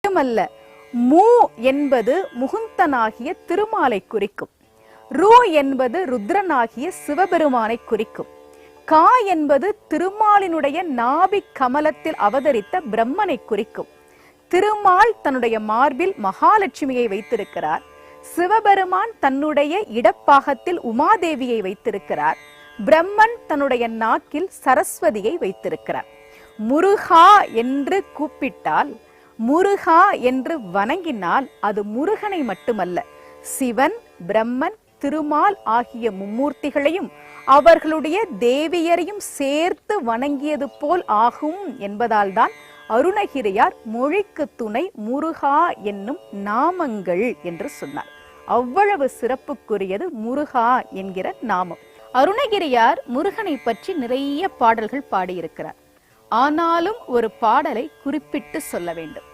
மட்டுமல்ல, மூ என்பது முகுந்தனாகிய திருமாலை குறிக்கும். ரூ என்பது ருத்ரனாகிய சிவபெருமானை குறிக்கும். கா என்பது திருமாலினுடைய நாபி கமலத்தில் அவதரித்த பிரம்மனை குறிக்கும். திருமால் தன்னுடைய மார்பில் மகாலட்சுமியை வைத்திருக்கிறார். சிவபெருமான் தன்னுடைய இடப்பாகத்தில் உமாதேவியை வைத்திருக்கிறார். பிரம்மன் தன்னுடைய நாக்கில் சரஸ்வதியை வைத்திருக்கிறார். முருகா என்று கூப்பிட்டால், முருகா என்று வணங்கினால் அது முருகனை மட்டுமல்ல, சிவன், பிரம்மன், திருமால் ஆகிய மும்மூர்த்திகளையும் அவர்களுடைய தேவியரையும் சேர்த்து வணங்கியது போல் ஆகும் என்பதால் தான் அருணகிரியார் மொழிக்கு துணை முருகா என்னும் நாமங்கள் என்று சொன்னார். அவ்வளவு சிறப்புக்குரியது முருகா என்கிற நாமம். அருணகிரியார் முருகனை பற்றி நிறைய பாடல்கள் பாடியிருக்கிறார். ஆனாலும் ஒரு பாடலை குறிப்பிட்டு சொல்ல வேண்டும்.